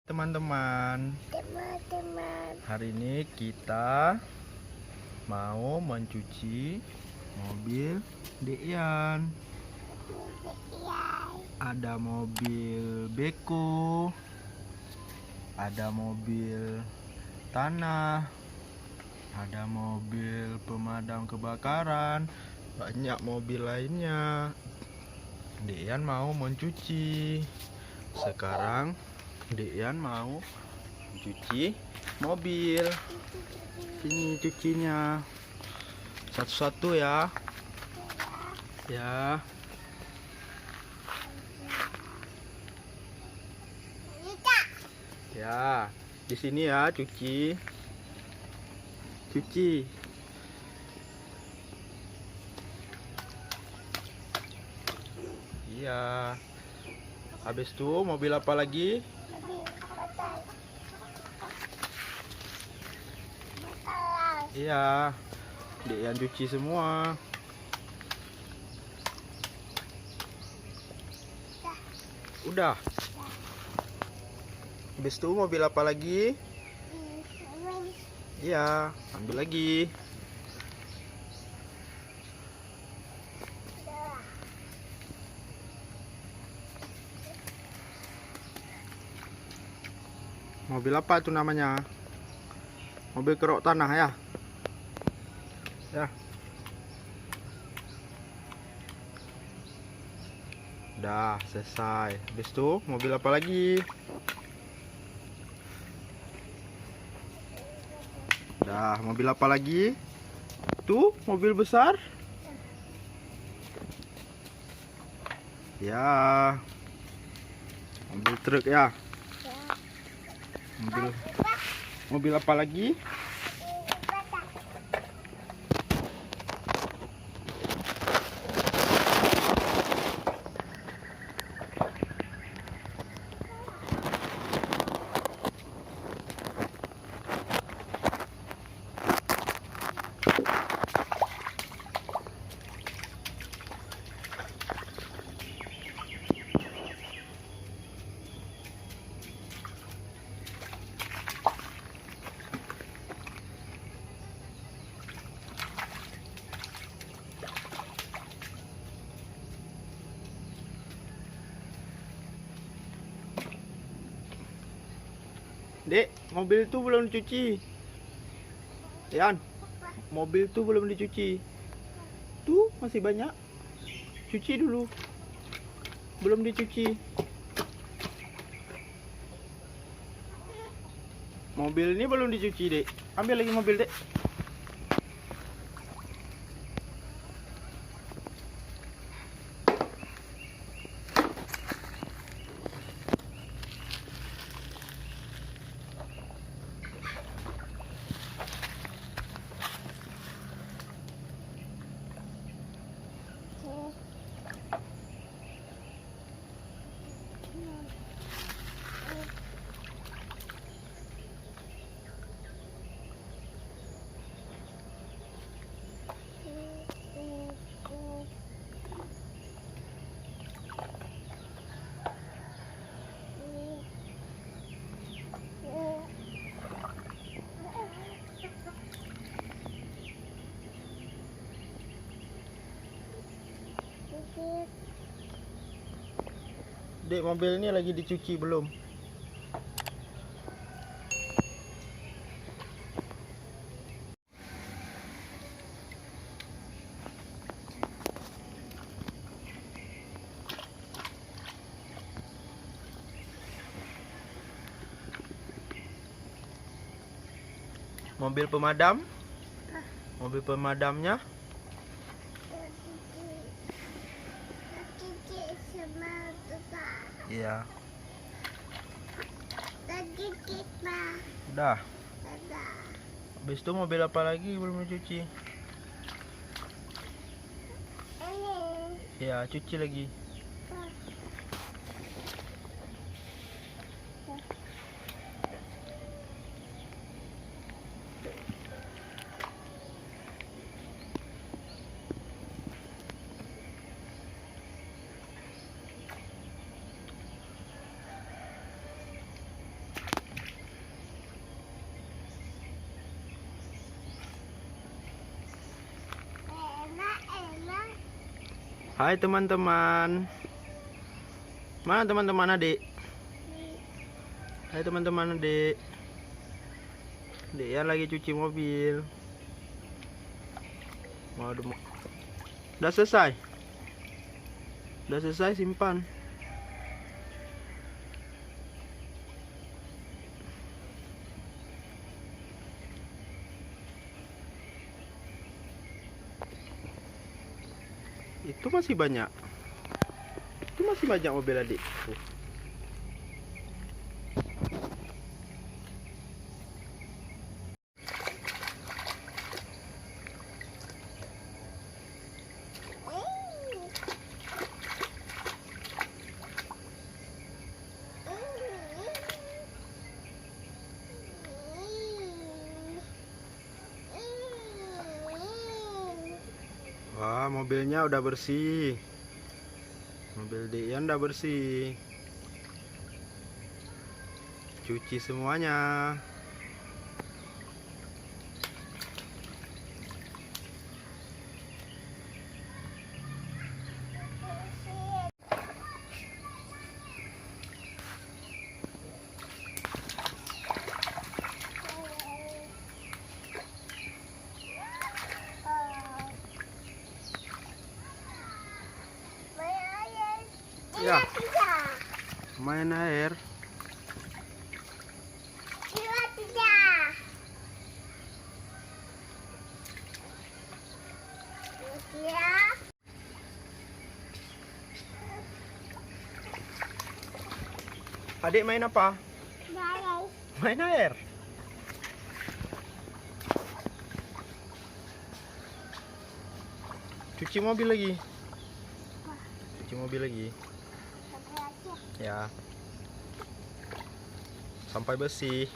Teman-teman, hari ini kita mau mencuci mobil Deyan. Ada mobil beko, ada mobil tanah, ada mobil pemadam kebakaran, banyak mobil lainnya. Deyan mau mencuci. Sekarang Deyan mau mencuci mobil. Ini cucinya satu-satu ya. Ya. Ya, di sini ya cuci. Cuci. Iya. Habis itu mobil apa lagi? Iya. Deyan cuci semua. Udah. Habis itu mobil apa lagi? Iya, ambil lagi. Mobil apa itu namanya? Mobil kerok tanah ya? Ya. Udah selesai. Habis itu mobil apa lagi? Udah, mobil apa lagi? Tuh, mobil besar. Ya. Mobil truk ya. Mobil apa lagi? Dek, mobil itu belum dicuci. Yan, mobil itu belum dicuci. Tuh, masih banyak. Cuci dulu. Belum dicuci. Mobil ini belum dicuci, Dek. Ambil lagi mobil, Dek. Dek, mobil ini lagi dicuci belum? Mobil pemadam? Mobil pemadamnya? Iya. Udah. Habis itu mobil apa lagi belum dicuci? Ya, cuci lagi. Hai teman-teman. Mana teman-teman adik? Hai teman-teman adik. Adik ya lagi cuci mobil. Waduh. Udah selesai? Udah selesai simpan. Itu masih banyak. Itu masih banyak mobil adik. Tuh. Wah, mobilnya udah bersih. Mobil Dian udah bersih. Cuci semuanya. Ya, main air. Adik main apa? Main air. Cuci mobil lagi. Cuci mobil lagi. Ya. Sampai bersih.